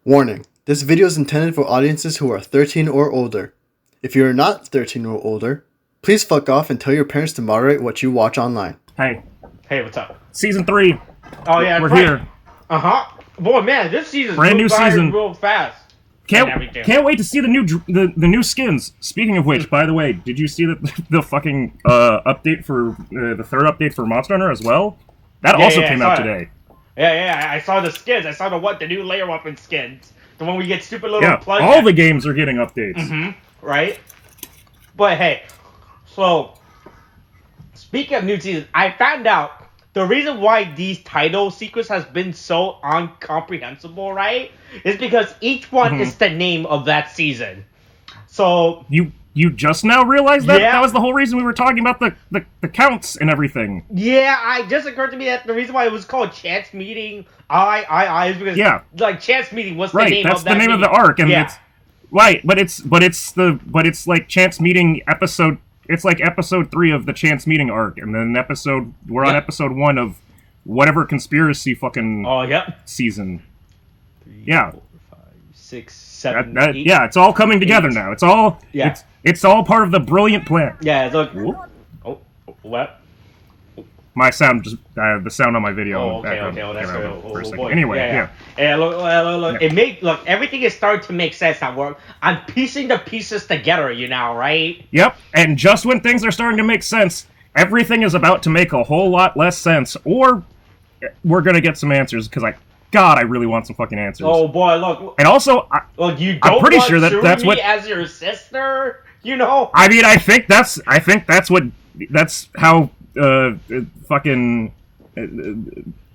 Warning, this video is intended for audiences who are 13 or older. If you are not 13 or older, please fuck off and tell your parents to moderate what you watch online. Hey. Hey, what's up? Season 3. Oh, yeah, we're here. Uh-huh. Boy, man, this season's brand new season. Real fast. Can't wait to see the new skins. Speaking of which, by the way, did you see the fucking update for the third update for Monster Hunter as well? That also came out today. Yeah, I saw the skins. I saw the new layer weapon skins. The one we get stupid little plug. All the games are getting updates. Mm-hmm. Right? But hey, so speaking of new seasons, I found out the reason why these title sequence has been so incomprehensible, right? Is because each one is the name of that season. So You just now realized that? Yeah. That was the whole reason we were talking about the counts and everything. Yeah, it just occurred to me that the reason why it was called Chance Meeting I is because like Chance Meeting was the name that's of that the name meeting. of the arc, and it's right, but it's like Chance Meeting episode. It's like episode 3 of the Chance Meeting arc, and then we're on episode 1 of whatever conspiracy fucking season. 3, 4, 5, 6, 7, 8. Yeah, it's all coming together now. It's all it's all part of the brilliant plan. Yeah, look. Oh, what? My sound the sound on my video. Oh, okay, well, that's good. Boy. Anyway, yeah. Look. Yeah. Everything is starting to make sense now. I'm piecing the pieces together, right? Yep, and just when things are starting to make sense, everything is about to make a whole lot less sense, or we're gonna get some answers, because I really want some fucking answers. Oh boy, look. And also, you don't I'm pretty want sure that's what as your sister, I mean, I think that's how fucking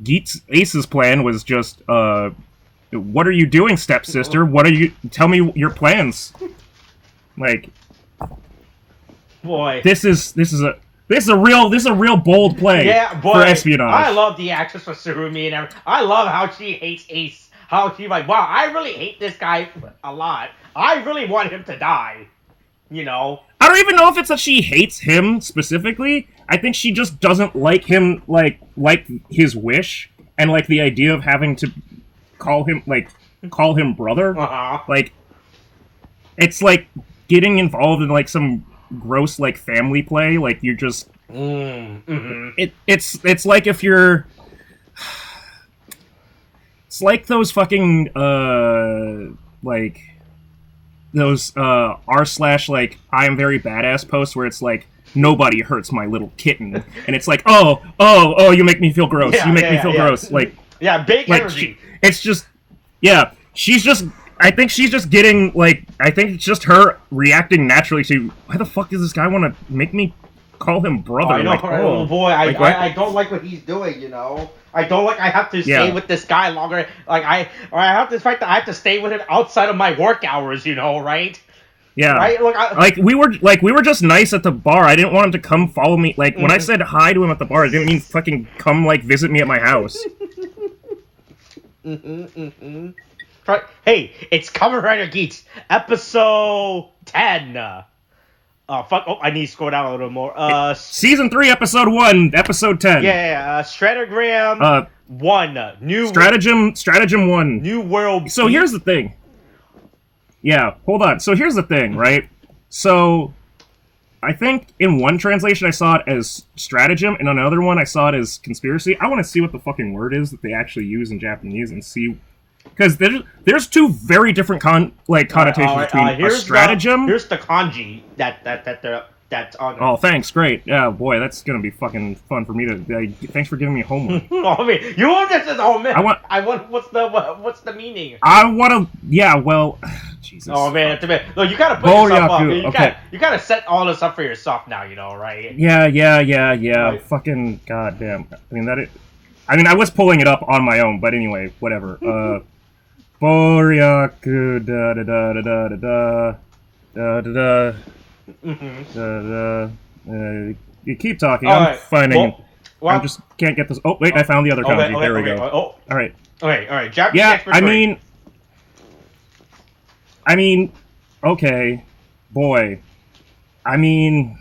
Geats Ace's plan was just what are you doing, stepsister? Tell me your plans. Like, boy, this is a real bold play for espionage. I love the actress for Surumi and everything. I love how she hates Ace. How she's like, wow, I really hate this guy a lot. I really want him to die. I don't even know if it's that she hates him specifically. I think she just doesn't like him, like his wish, and like the idea of having to call him brother. Like, it's like getting involved in like some gross like family play. Like, you're just it's like if you're it's like those fucking like those r/ like I am very badass posts where it's like, nobody hurts my little kitten, and it's like, oh, you make me feel gross. You make me feel gross. Like, big energy. It's just, she's just. I think she's just getting like. I think it's just her reacting naturally to, why the fuck does this guy want to make me call him brother? I know, boy. I don't like what he's doing. I don't like. I have to stay with this guy longer. Like I have to fight. I have to stay with him outside of my work hours. Right? Yeah. Right. Look, we were just nice at the bar. I didn't want him to come follow me. Like, when I said hi to him at the bar, I didn't mean fucking come like visit me at my house. Hey, it's Kamen Rider Geats, episode 10. Fuck. Oh, I need to scroll down a little more. Season 3, episode 1, episode 10. Stratagem 1. New Stratagem 1. New World. So here's the thing. Yeah, hold on. So here's the thing, right? So I think in one translation I saw it as stratagem, and on another one I saw it as conspiracy. I want to see what the fucking word is that they actually use in Japanese and see, because there's two very different connotations between a stratagem. Here's the kanji that's on. Oh, thanks, great. Yeah, boy, that's gonna be fucking fun for me to. Thanks for giving me homework. I mean, you want this? Oh man, I want. What's the meaning? I want to. Yeah, well, Jesus. Oh man, look, you gotta put yourself up. You gotta set all this up for yourself now. Right? Yeah. Right. Fucking goddamn. I mean, I was pulling it up on my own, but anyway, whatever. Boryaku da da da da da da da da. You keep talking. I'm finding. I just can't get this. Oh wait, I found the other kanji. There we go. All right. Okay. Japanese I mean, okay, boy. I mean,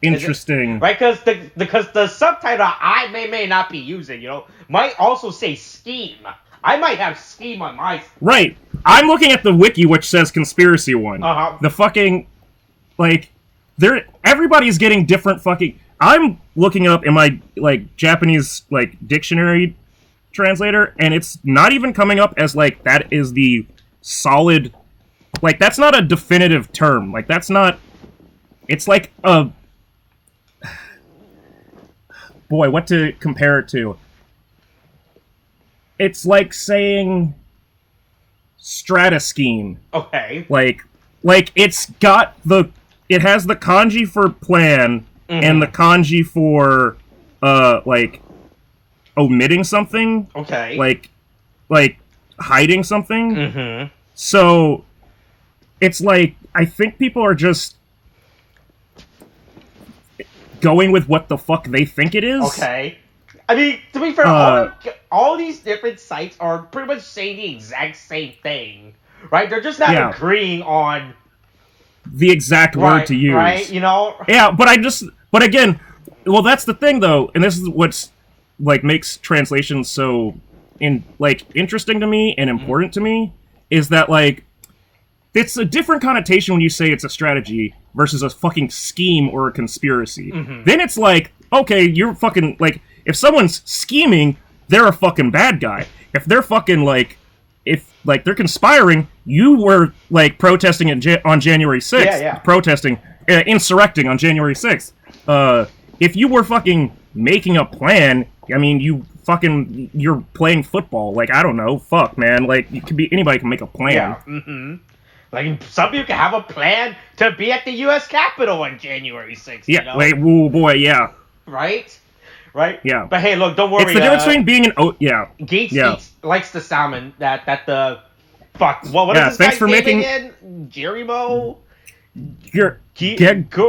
Interesting. Right, because the subtitle I may not be using, might also say scheme. I might have scheme on my. Right. I'm looking at the wiki, which says conspiracy one. Uh-huh. The fucking, like, everybody's getting different fucking. I'm looking it up in my Japanese dictionary translator, and it's not even coming up as that is the solid. That's not a definitive term. That's not. It's like a. Boy, what to compare it to? It's like saying strata scheme. Okay. It's got it has the kanji for plan and the kanji for omitting something. Okay. Hiding something. Mm-hmm. So it's I think people are just going with what the fuck they think it is. Okay. I mean, to be fair, all these different sites are pretty much saying the exact same thing, right? They're just not agreeing on the exact word to use, right? Yeah, but again, well, that's the thing though, and this is what's makes translations so interesting to me and important to me is that it's a different connotation when you say it's a strategy versus a fucking scheme or a conspiracy. Mm-hmm. Then it's okay, you're fucking if someone's scheming, they're a fucking bad guy. If they're fucking if they're conspiring, you were protesting on January 6th, protesting, insurrecting on January 6th. If you were fucking making a plan, I mean, you're playing football. I don't know, fuck, man. Anybody can make a plan. Yeah. Mm-hmm. Some people can have a plan to be at the U.S. Capitol on January 6th. Yeah. Oh boy. Yeah. Right. Yeah. But hey, look, don't worry. It's the difference between being an Geats likes the salmon that the fuck. What is this thanks guy's for name making again? Jerimo.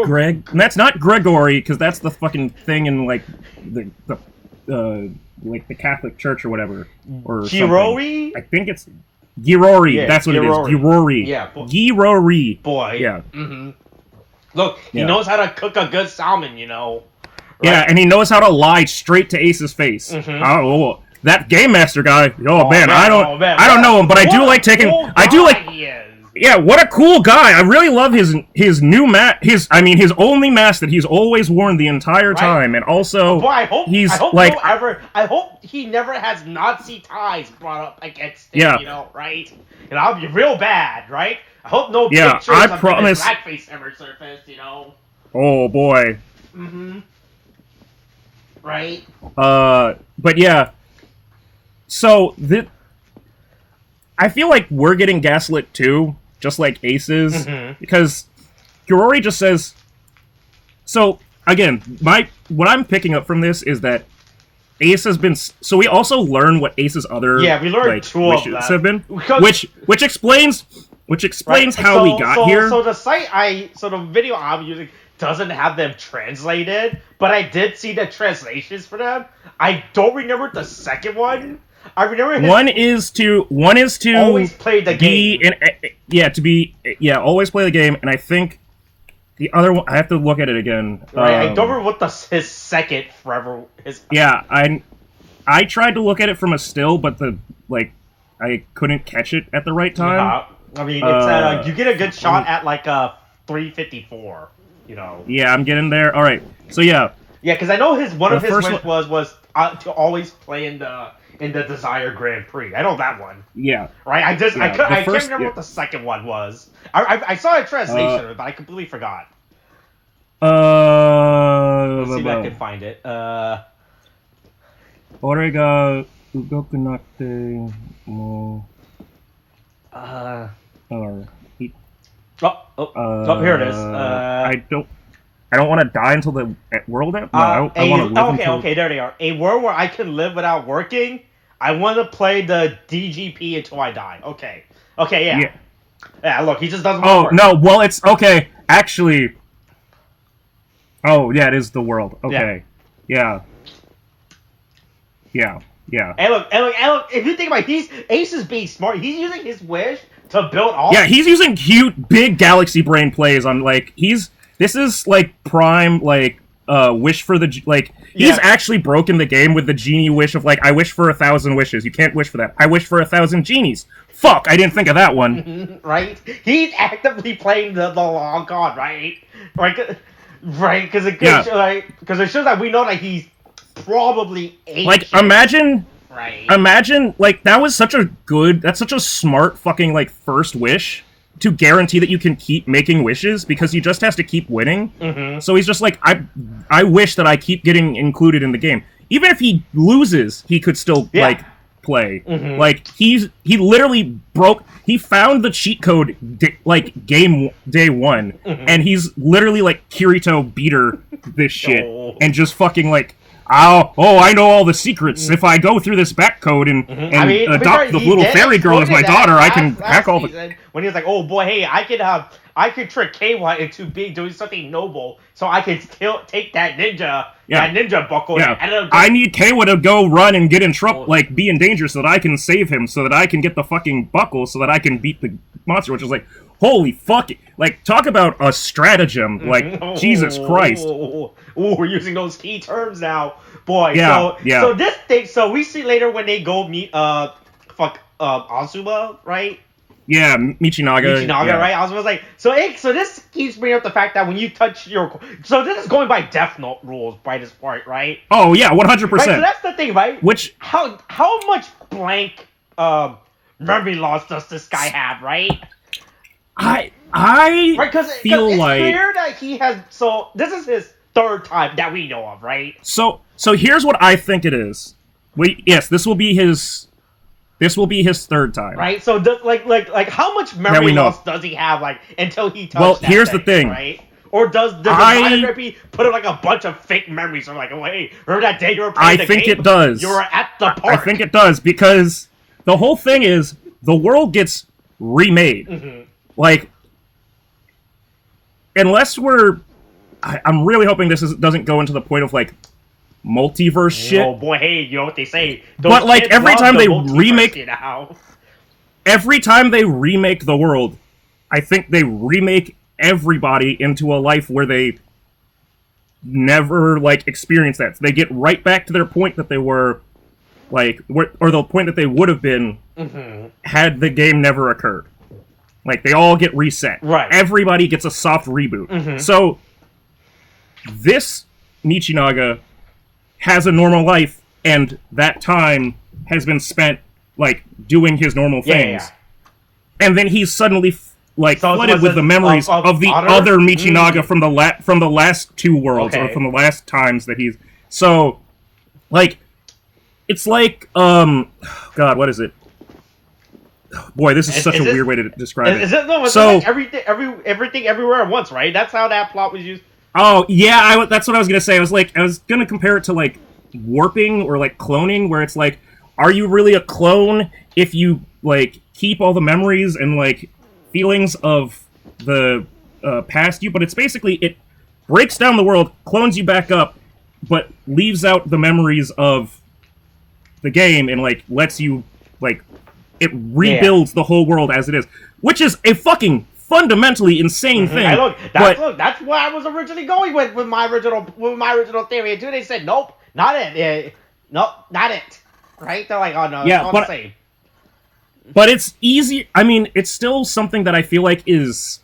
Greg. And that's not Gregory, because that's the fucking thing in the Catholic Church or whatever. Or Girori? I think it's Girori. Yeah, that's what Girori. it is. Girori. Yeah. Girori. Boy. Yeah. Mm-hmm. Look, he knows how to cook a good salmon, Right? Yeah, and he knows how to lie straight to Ace's face. Mm-hmm. Oh, that game master guy. Man, I don't know him, but I do like taking. Cool I do like. he is. Yeah, what a cool guy! I really love his new mask. His only mask that he's always worn the entire time, and also Boy, I hope he never has Nazi ties brought up against him. Yeah. Right? I'll be real bad, right? I hope no Yeah, pictures I of promise. his blackface ever surfaced. Oh boy. Mm-hmm. Right. But yeah. So I feel like we're getting gaslit too, just like Ace's, because Girori just says. So again, what I'm picking up from this is that Ace has been. So we also learn what Ace's other we learned two of them have been, which explains how we got here. So the video I'm using doesn't have them translated, but I did see the translations for them. I don't remember the second one. I remember one is to always play the game. Always play the game, and I think the other one I have to look at it again. Right, I don't remember what his second forever is. Yeah, I tried to look at it from a still, but I couldn't catch it at the right time. I mean, it's you get a good shot at 354. Yeah, I'm getting there. All right, so yeah. Yeah, because I know one of his wish was to always play in the Desire Grand Prix. I know that one. Yeah. Right. I can't remember what the second one was. I saw a translation of it, but I completely forgot. Let's see if I can find it. Orega ugokunate mo. Here it is. I don't want to die until the world ends. No, I want to live Okay, there they are. A world where I can live without working. I want to play the DGP until I die. Okay, yeah. Yeah, look, he just doesn't want to work. No, well, it's okay. Actually, yeah, it is the world. Okay, yeah. And look, if you think about it, Ace is being smart. He's using his wish to build all... Yeah, he's using cute, big galaxy brain plays on, This is like prime like wish for the like he's actually broken the game with the genie wish of like I wish for 1,000 wishes. You can't wish for that. I wish for 1,000 genies. Fuck, I didn't think of that one. Right? He's actively playing the long con, right? Right, because it shows that we know that he's probably ancient. Like imagine right. Imagine like that's such a smart fucking like first wish to guarantee that you can keep making wishes because he just has to keep winning. Mm-hmm. So he's just like, I wish that I keep getting included in the game. Even if he loses, he could still like play. Mm-hmm. Like he literally he found the cheat code like game day one, mm-hmm. and he's literally like Kirito beater this shit and just fucking like. I know all the secrets. If I go through this back code and adopt the little fairy girl as my daughter, I can hack all the... When he was like, oh boy, hey, I could trick K1 into doing something noble, so I could still take that ninja buckle. Yeah. I need K1 to go run and get in trouble, like, be in danger so that I can save him, so that I can get the fucking buckle, so that I can beat the monster, which is like, holy fuck it. Like, talk about a stratagem. Like, Jesus Christ. Ooh, we're using those key terms now. Boy, yeah. So this thing, so we see later when they go meet, Azuma, right? Yeah, Michinaga, right? Azuma's like, so this keeps bringing up the fact that when you touch so this is going by Death Note rules by this part, right? Oh, yeah, 100%. Right, so that's the thing, right? Which... How much blank, memory loss does this guy have, right? I feel like... It's clear that he has... So, this is his third time that we know of, right? So here's what I think it is. Yes, this will be his third time. Right? So, like how much memory loss does he have, like, until he touched that here's thing, the thing. Right? Or does the biography put in, like, a bunch of fake memories? Or like, oh, hey, remember that day you were playing the game? I think it does. You were at the park. I think it does, because the whole thing is, the world gets remade. Mm-hmm. Like... Unless I'm really hoping this doesn't go into the point of like multiverse shit. Oh boy, hey, you know what they say. But like every time they remake the world, I think they remake everybody into a life where they never like experience that. So they get right back to their point that they were like, or the point that they would have been had the game never occurred. Like, they all get reset. Right. Everybody gets a soft reboot. Mm-hmm. So, this Michinaga has a normal life, and that time has been spent, like, doing his normal things. Yeah. And then he's suddenly, flooded with the memories of the other Michinaga from the last two worlds, or from the last times that he's... So, like, it's like, God, what is it? Boy, this is such a weird way to describe it. It's like everything everywhere at once, right? That's how that plot was used. Oh yeah, that's what I was gonna say. I was gonna compare it to like warping or like cloning, where it's like, are you really a clone if you like keep all the memories and like feelings of the past you? But it's basically it breaks down the world, clones you back up, but leaves out the memories of the game and like lets you like. It rebuilds the whole world as it is, which is a fucking fundamentally insane thing. That's where I was originally going with my original theory. Too, they said nope, not it. Nope, not it. Right? They're like, oh no, it's not the same. But it's easy. I mean, it's still something that I feel like is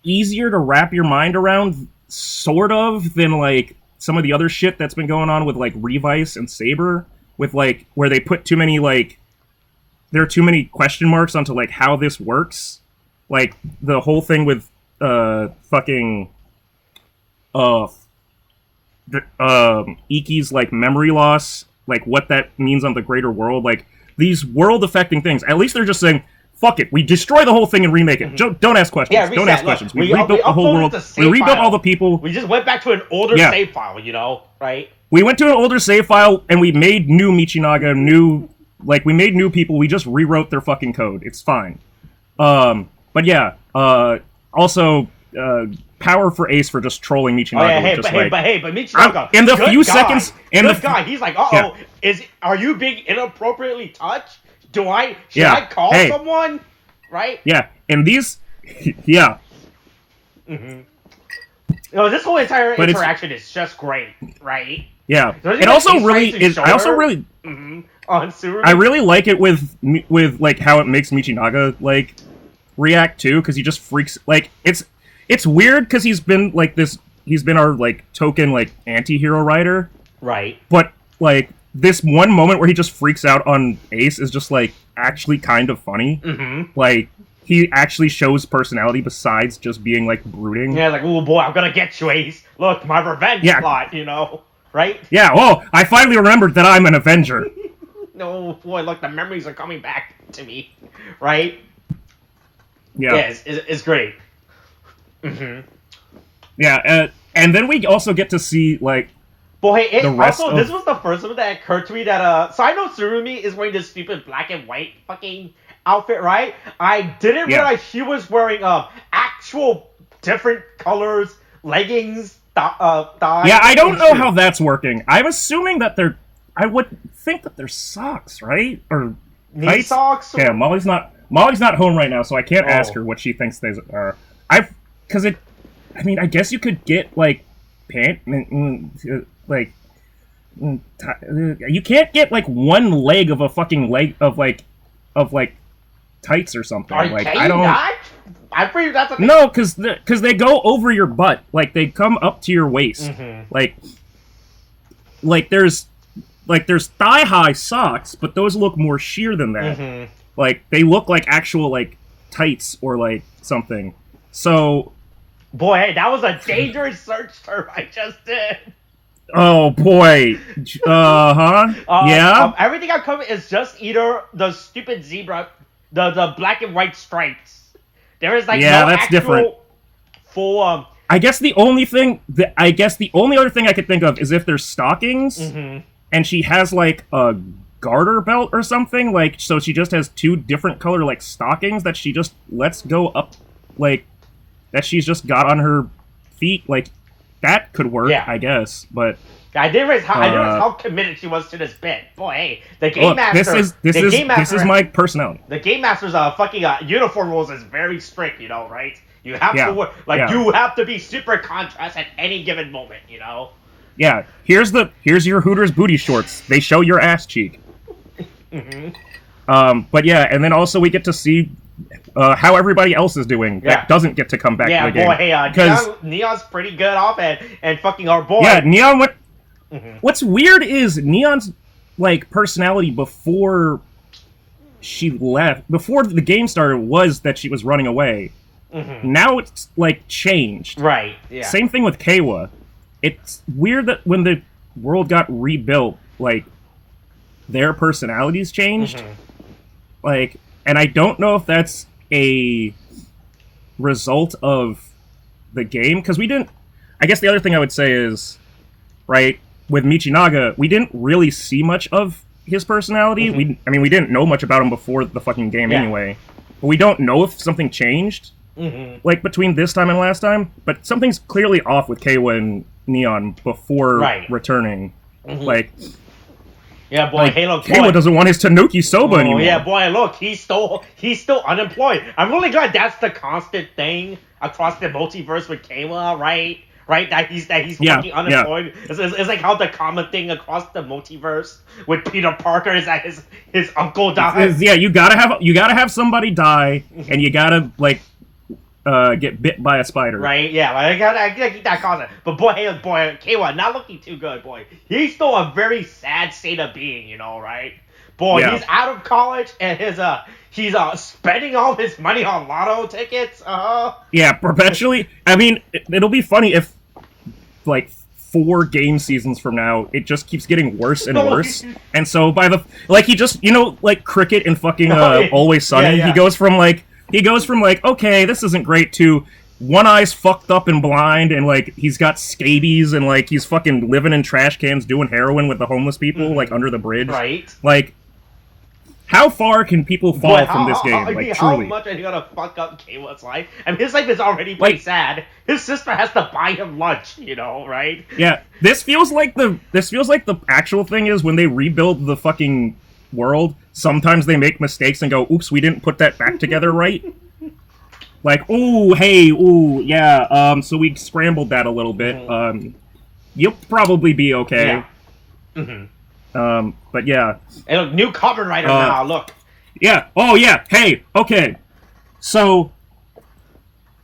easier to wrap your mind around, sort of, than like some of the other shit that's been going on with like Revice and Saber. With, like, where they put too many, like... There are too many question marks onto, like, how this works. Like, the whole thing with, fucking... Iki's, like, memory loss. Like, what that means on the greater world. Like, these world-affecting things. At least they're just saying, fuck it, we destroy the whole thing and remake it. Don't ask questions. Yeah, don't ask questions. We rebuilt the whole world. We rebuilt all the people. We just went back to an older save file, you know? Right? We went to an older save file, and we made new Michinaga, we made new people, we just rewrote their fucking code. It's fine. But yeah, also, power for Ace for just trolling Michinaga. But Michinaga, in the few seconds... guy, he's like, are you being inappropriately touched? Should I call someone? Right? Yeah, and these... Yeah. This whole entire But interaction is just great, right? Yeah. Especially It when also he really strikes his is. I also shoulder, really. on Surumi. I really like it with like how it makes Michinaga like react too, because he just freaks. Like it's weird because he's been like this. He's been our like token like anti-hero rider, right? but like this one moment where he just freaks out on Ace is just like actually kind of funny. Like he actually shows personality besides just being like brooding. Yeah, like, oh boy, I'm gonna get you, Ace. Look, my revenge plot, right? Yeah. Oh, I finally remembered that I'm an Avenger. No, boy, look, the memories are coming back to me, right? Yeah. Yeah, it's great. Yeah, and then we also get to see like. Boy, this was the first one that occurred to me that so I know Surumi is wearing this stupid black and white fucking outfit, right? I didn't realize she was wearing actual different colors leggings. Yeah, I don't know how that's working. I'm assuming that I would think that they're socks, right? Or knee socks? Yeah, Molly's not home right now, so I can't ask her what she thinks they are. I guess you could get like you can't get like one leg of a fucking leg of tights or something. I don't. I'm pretty. That's a thing. No, because they go over your butt, like they come up to your waist, like there's thigh high socks, but those look more sheer than that. Like they look like actual like tights or like something. So, boy, hey, that was a dangerous search term I just did. Oh boy, yeah. Everything I'm coming is just either the stupid zebra, the black and white stripes. There is like no that's actual different. Full. I guess the only other thing I could think of is if there's stockings, and she has like a garter belt or something. Like, so she just has two different color like stockings that she just lets go up, like that she's just got on her feet. Like that could work, I guess. But I didn't realize how committed she was to this bit. Boy, hey, the game master. This is my personality. The game master's fucking uniform rules is very strict, right? You have to work you have to be super contrast at any given moment, Yeah, here's your Hooters booty shorts. They show your ass cheek. But yeah, and then also we get to see how everybody else is doing that doesn't get to come back to the game. Yeah, boy, hey, Neon's pretty good off and fucking our boy. Yeah, Neon went. What's weird is Neon's like personality before she left, before the game started, was that she was running away. Now it's like changed. Right. Yeah. Same thing with Kawa. It's weird that when the world got rebuilt, like their personalities changed. Like, and I don't know if that's a result of the game, because we didn't. I guess the other thing I would say is, right, with Michinaga, we didn't really see much of his personality. We didn't know much about him before the fucking game anyway. But we don't know if something changed, like between this time and last time. But something's clearly off with Kawa and Neon before returning. Like, yeah, boy, like, Halo. Kawa doesn't want his Tanuki Soba anymore. Yeah, boy, look, he's still unemployed. I'm really glad that's the constant thing across the multiverse with Kawa, right? Right, that he's fucking unemployed. Yeah. It's like how the common thing across the multiverse with Peter Parker is that his uncle dies. Yeah, you gotta have somebody die, and you gotta like get bit by a spider. Right? Yeah, I gotta keep that constant. But boy, Kawa not looking too good, boy. He's still a very sad state of being, right? Boy, he's out of college and he's spending all his money on lotto tickets. Yeah, perpetually. I mean, it'll be funny if, like, 4 game seasons from now, it just keeps getting worse and worse. And so by the he just like Cricket in fucking Always Sunny, he goes from like okay, this isn't great to one eye's fucked up and blind, and like he's got scabies, and like he's fucking living in trash cans doing heroin with the homeless people like under the bridge. Right. Like, how far can people fall from this game? Like, how truly. much are you gonna fuck up Kawa's life? I mean, his life is already pretty sad. His sister has to buy him lunch, right? Yeah, this feels like the actual thing is when they rebuild the fucking world, sometimes they make mistakes and go, oops, we didn't put that back together right. Like, ooh, hey, ooh, yeah, so we scrambled that a little bit. You'll probably be okay. Yeah. But yeah. Hey, look, new Kamen Rider now, look. Yeah, oh yeah, hey, okay. So,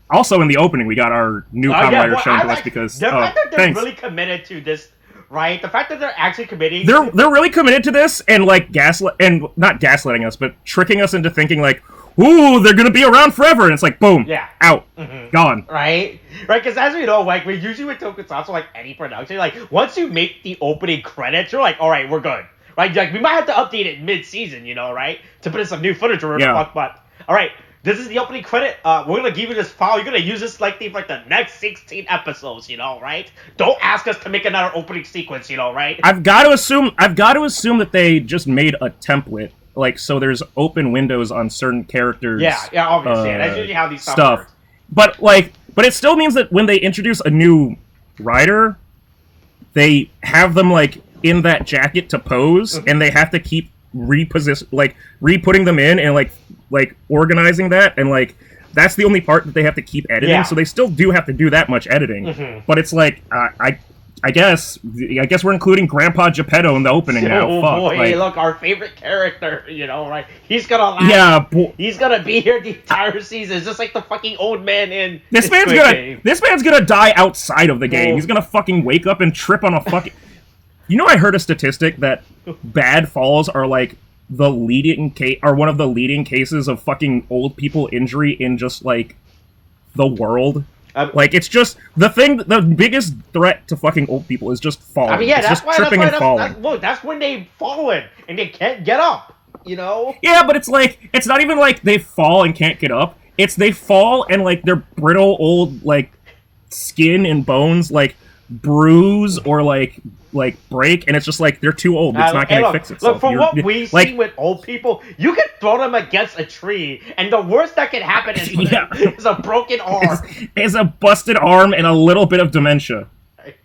also in the opening, we got our new Kamen Rider shown to us because... The fact that they're thanks. really committed to this, right? The fact that they're actually committing... They're really committed to this, and like not gaslighting us, but tricking us into thinking like, ooh, they're gonna be around forever, and it's like, boom, out, gone. Right? Right, because as we know, like, we usually with tokusatsu, like, any production, like, once you make the opening credits, you're like, alright, we're good. Right? Like, we might have to update it mid-season, you know, right? To put in some new footage or whatever the fuck, but... Alright, this is the opening credit. We're gonna give you this file. You're gonna use this like the next 16 episodes, you know, right? Don't ask us to make another opening sequence, you know, right? I've got to assume that they just made a template, like, so there's open windows on certain characters. Yeah, obviously. That's usually how these stuff works. But it still means that when they introduce a new rider, they have them like in that jacket to pose, and they have to keep re-putting them in and like organizing that, and like that's the only part that they have to keep editing. So they still do have to do that much editing. But it's like I guess we're including Grandpa Geppetto in the opening now. Oh Fuck, boy, like, hey, look, our favorite character, you know, right? He's gonna last. Yeah, he's gonna be here the entire season, just like the fucking old man in this man's gonna die outside of the game. He's gonna fucking wake up and trip on a fucking. You know, I heard a statistic that bad falls are like the leading one of the leading cases of fucking old people injury in just like the world. Like, it's just the biggest threat to fucking old people is just falling. I mean, yeah, it's just tripping and falling. That's when they've fallen and they can't get up, you know? Yeah, but it's like, it's not even like they fall and can't get up. It's they fall and like their brittle old like skin and bones like bruise or like break, and it's just like they're too old. It's not going to fix itself. Look, from what we see with old people, you can throw them against a tree, and the worst that can happen is a broken arm. Is a busted arm and a little bit of dementia. Like,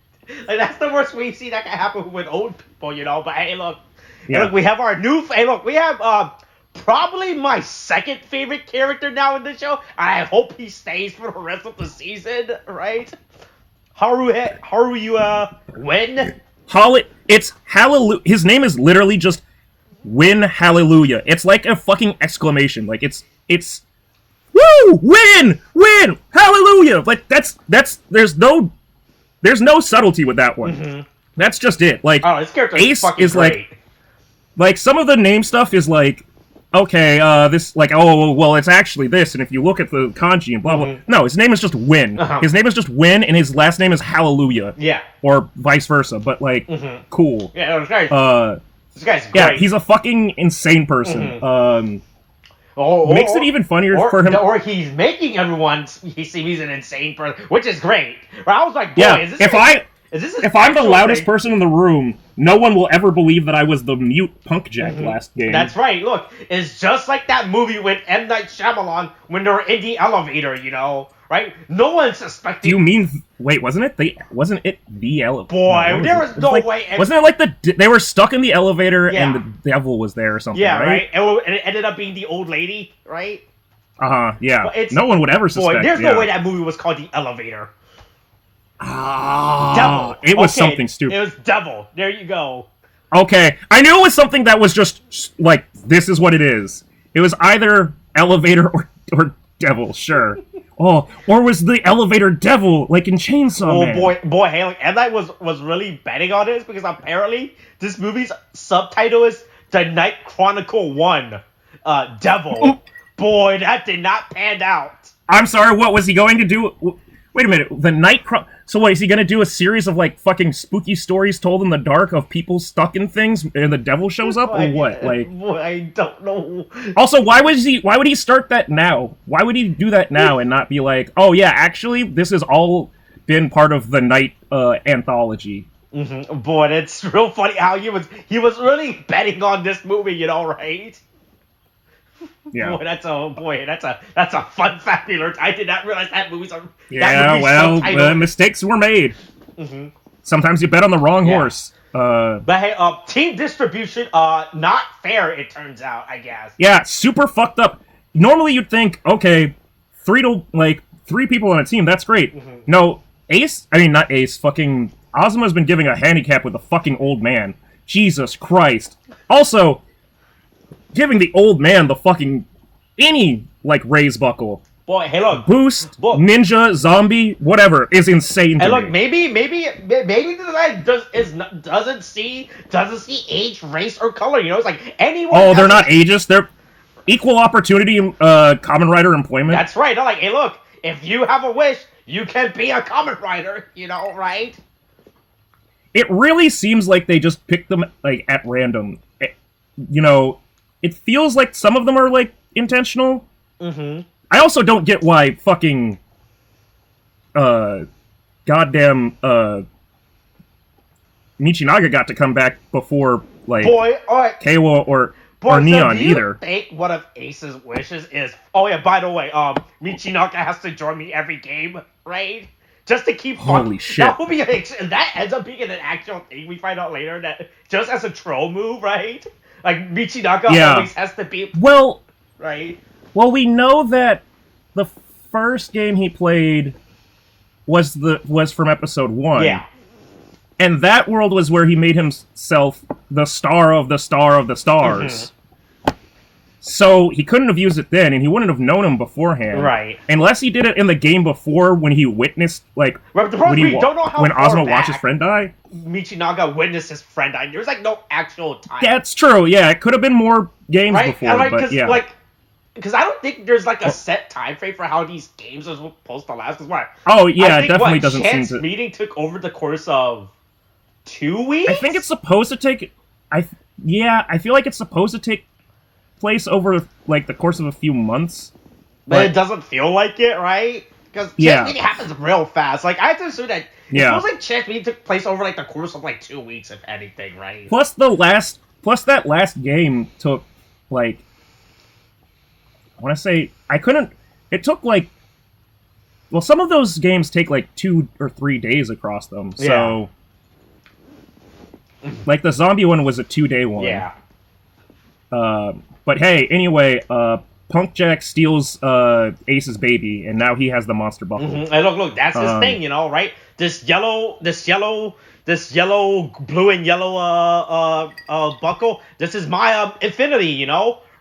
that's the worst we see that can happen with old people, you know. But hey, look, look, we have our new. Hey, look, we have probably my second favorite character now in the show. I hope he stays for the rest of the season, right? Haru, when? It's Hallelujah. His name is literally just Win Hallelujah. It's like a fucking exclamation. Like it's woo, win, hallelujah. Like that's there's no subtlety with that one. That's just it. Like, this character Ace is great. like some of the name stuff is like, okay, this, like, oh, well, it's actually this, and if you look at the kanji and blah, blah, no, his name is just Win. His name is just Win, and his last name is Hallelujah. Yeah. Or vice versa, but, like, cool. Yeah, this guy's great. Yeah, he's a fucking insane person. Makes it even funnier for him. Or he's making everyone see he's an insane person, which is great. But I was like, boy, is this if I'm the loudest person in the room, no one will ever believe that I was the mute punk jack last game. That's right. Look, it's just like that movie with M. Night Shyamalan when they were in the elevator, you know, right? No one suspected. Do you mean? Wait, wasn't it the elevator? Boy, there was no way. Wasn't it like they were stuck in the elevator and the devil was there or something? Yeah, right. And it ended up being the old lady, right? Yeah. No one would ever suspect. Boy, there's no way that movie was called The Elevator. Devil. It was something stupid. It was Devil. There you go. Okay, I knew it was something that was just like, this is what it is. It was either elevator or devil, sure. Or was the elevator devil like in Chainsaw Man? Boy, hey, like, M. Night was really betting on this because apparently this movie's subtitle is The Night Chronicle 1, Devil. Boy, that did not pan out. I'm sorry, what was he going to do? Wait a minute, the Night So what, is he gonna do a series of, like, fucking spooky stories told in the dark of people stuck in things and the devil shows up, or what? Like, I don't know. Also, why would he start that now? Why would he do that now and not be like, oh yeah, actually, this has all been part of the Night anthology? Boy, it's real funny how he was really betting on this movie, you know, right? Yeah. Boy, that's a fun fact alert. I did not realize that movie's on. Mistakes were made. Sometimes you bet on the wrong horse. But hey, team distribution, not fair. It turns out, I guess. Yeah, super fucked up. Normally, you'd think, okay, three people on a team. That's great. No, not Ace. Fucking Ozma's been giving a handicap with a fucking old man. Jesus Christ. Also, giving the old man the fucking any raise buckle. Boy, hey look, boost, ninja, zombie, whatever is insane. Hey to look, me. maybe the guy doesn't see age, race, or color. You know, it's like anyone. Oh, they're not ageist. They're equal opportunity. Kamen Rider employment. That's right. I'm like, hey, look, if you have a wish, you can be a Kamen Rider. You know, right? It really seems like they just picked them at random. It feels like some of them are intentional. Mm-hmm. I also don't get why fucking goddamn Michinaga got to come back before Keiwa or Neon do you either. think one of Ace's wishes is? Oh yeah, by the way, Michinaga has to join me every game, right? Just to keep fun. Holy shit! That will be that ends up being an actual thing. We find out later that just as a troll move, right? Like Michinaga always has to be right. Well, we know that the first game he played was from episode 1. Yeah. And that world was where he made himself the star of the star of the stars. So he couldn't have used it then, and he wouldn't have known him beforehand. Right. Unless he did it in the game before when he witnessed, when Ozma watched his friend die. Michinaga witnessed his friend die. There's no actual time. That's true, yeah. It could have been more games before, but yeah. Because I don't think there's a set time frame for how these games are supposed to last. Because Oh yeah, it definitely doesn't seem to. Meeting took over the course of 2 weeks. I think it's supposed to take. I feel like it's supposed to take place over the course of a few months. But it doesn't feel like it, right? Because chance meeting happens real fast. I have to assume that it feels like chance meeting took place over the course of 2 weeks, if anything, right? Plus that last game took I want to say it took some of those games take 2 or 3 days across them. So the zombie one was a 2-day one. Yeah. But hey, anyway, Punk Jack steals Ace's baby, and now he has the monster buckle. Mm-hmm. And look, that's his thing, right? This yellow, blue and yellow buckle. This is my infinity,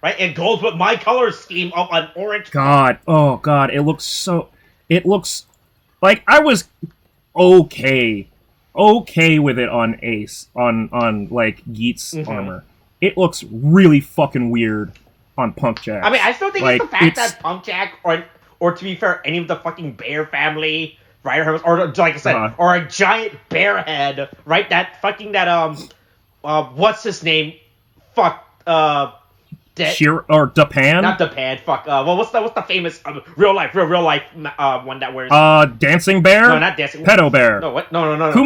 right? It goes with my color scheme of an orange. Oh god, it looks like I was okay with it on Ace, on Geats armor. It looks really fucking weird on Punk Jack. I mean, I still think it's the fact that Punk Jack, or to be fair, any of the fucking Bear family, right, or like I said, or a giant bear head, right? What's his name? Dapan? Not Dapan. Fuck. What's the famous real life one that wears? Dancing bear? No, not dancing. Pedo bear. No, what? No. Not a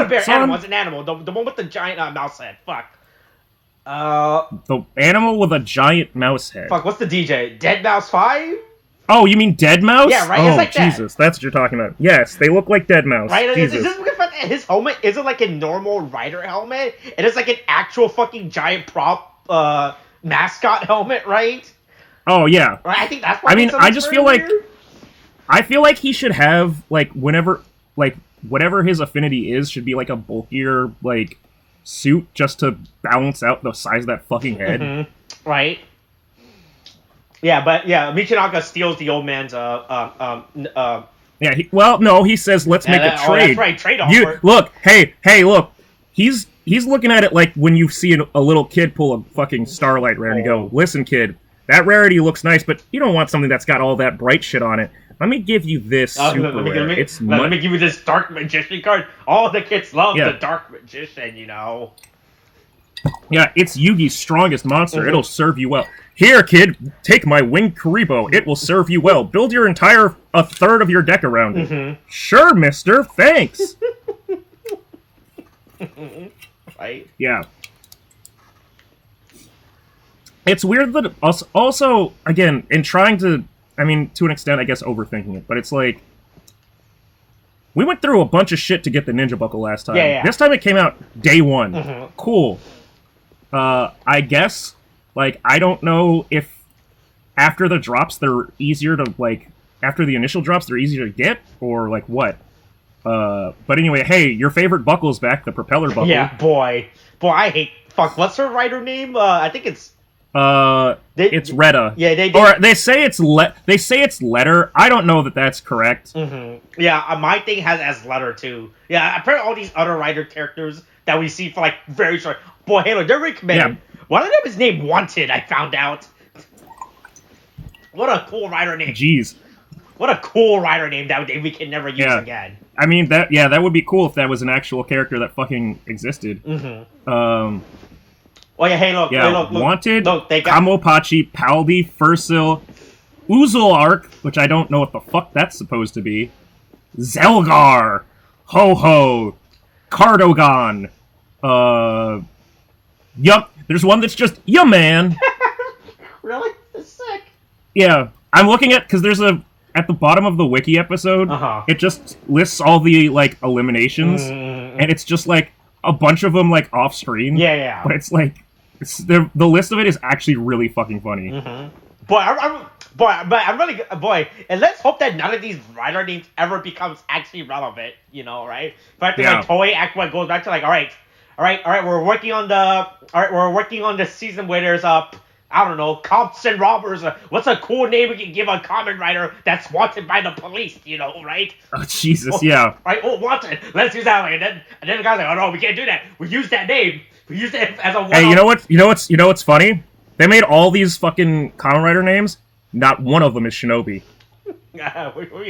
bear. Animal. It's an animal. The one with the giant mouse head. Fuck. The animal with a giant mouse head. Fuck. What's the DJ? Dead Mouse 5? Oh, you mean Dead Mouse? Yeah, right. Oh, it's Jesus, that's what you're talking about. Yes, they look like Dead Mouse. Right. Jesus. Is this his helmet isn't a normal rider helmet? It is an actual fucking giant prop mascot helmet, right? Oh yeah. Right. I think that's why. I mean, I just feel I feel like he should have whatever his affinity is should be a bulkier suit just to balance out the size of that fucking head. Mm-hmm. Right. Yeah, but Michinaga steals the old man's he says let's make a trade. That's right, trade offer. Look, look. He's looking at it like when you see a little kid pull a fucking Starlight rare and you go, listen, kid, that rarity looks nice, but you don't want something that's got all that bright shit on it. Let me give you this super rare. Let me give you this Dark Magician card. All the kids love the Dark Magician, Yeah, it's Yugi's strongest monster. Mm-hmm. It'll serve you well. Here, kid, take my Winged Karibo. It will serve you well. Build a third of your deck around it. Mm-hmm. Sure, mister. Thanks. Right? Yeah. It's weird that also, again, in trying to, to an extent, I guess, overthinking it, but it's we went through a bunch of shit to get the Ninja Buckle last time. Yeah. This time it came out day one. Mm-hmm. Cool. I guess, I don't know if after the drops, they're easier to, like, after the initial drops, they're easier to get? Or, like, what? But anyway, hey, your favorite buckle's back, the propeller buckle. Yeah, boy. Boy, I hate... Fuck, what's her writer name? I think it's... It's Retta. Yeah, Or they say it's letter. I don't know that that's correct. Mm-hmm. Yeah, my thing has as letter, too. Yeah, apparently all these other writer characters that we see for, like, very short... Boy, Halo, they're recommended. Yeah. One of them is named Wanted, I found out. What a cool writer name. Jeez. What a cool writer name that we can never use again. I mean, that would be cool if that was an actual character that fucking existed. Mm-hmm. Oh, yeah, hey, look. Yeah, hey, look. Wanted, look, they got... Kamopachi, Paldi, Fursil, Uzulark, which I don't know what the fuck that's supposed to be, Zelgar, Ho-Ho, Cardogon, yup, there's one that's just, yeah, man. Really? That's sick. Yeah, I'm looking at, because there's at the bottom of the wiki episode, it just lists all the, like, eliminations, and it's just, like, a bunch of them, like, off-screen. Yeah. But it's, like, the list of it is actually really fucking funny. Mm-hmm. Boy, and let's hope that none of these writer names ever becomes actually relevant, you know, right? But I think like Toei Aqua goes back to like, all right, we're working on the season where there's I don't know, cops and robbers. What's a cool name we can give a Kamen Rider that's wanted by the police, you know, right? Oh, Jesus, yeah. Right, wanted. Let's use that one. And then the guy's like, oh no, we can't do that. We use that name. We use it as a one-off. Hey, you know what's funny? They made all these fucking Kamen Rider names. Not one of them is Shinobi. We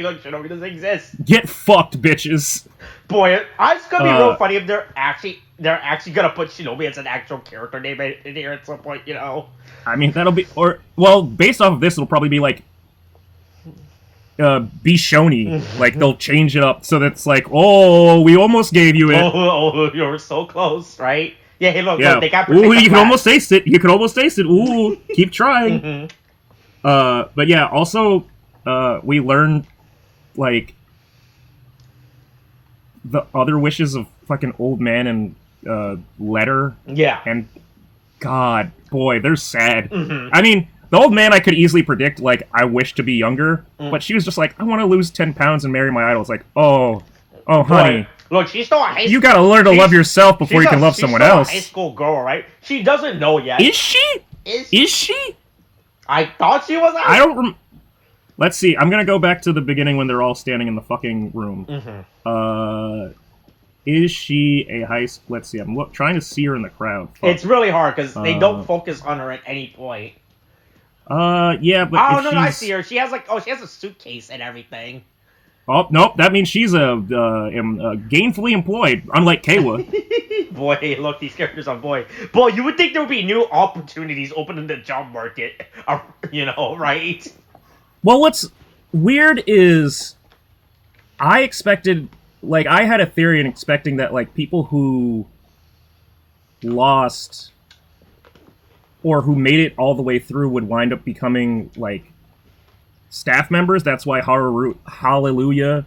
look, Shinobi doesn't exist. Get fucked, bitches. Boy, it's gonna be real funny if they're actually gonna put Shinobi as an actual character name in here at some point, you know. I mean, that'll be, based off of this, it'll probably be like, Bishoni. Like, they'll change it up so that it's like, oh, we almost gave you it. Oh, you were so close, right? Yeah, hey, look, they got... Ooh, you can almost taste it. Ooh, keep trying. But yeah, also, we learned, like, the other wishes of fucking Old Man and, Letter. Yeah. And, God, boy, they're sad. I mean, the Old Man I could easily predict, like, I wish to be younger, but she was just like, I want to lose 10 pounds and marry my idol. It's like, oh, honey. Look, she's still a high school... You gotta learn to love yourself before you can love someone else. She's still a high school girl, right? She doesn't know yet. Is she? Is she? I thought she was... I don't... Let's see. I'm gonna go back to the beginning when they're all standing in the fucking room. Is she a high school... Let's see. I'm trying to see her in the crowd. Fuck. It's really hard, because they don't focus on her at any point. Yeah, but oh, no, I see her. She has, like... Oh, she has a suitcase and everything. Oh, nope. That means she's gainfully employed, unlike Kawa. Boy, look, these characters are boy. Boy, you would think there would be new opportunities open in the job market. You know, right? Well, what's weird is I expected... Like, I had a theory in expecting that, like, people who lost or who made it all the way through would wind up becoming, like, staff members. That's why Hallelujah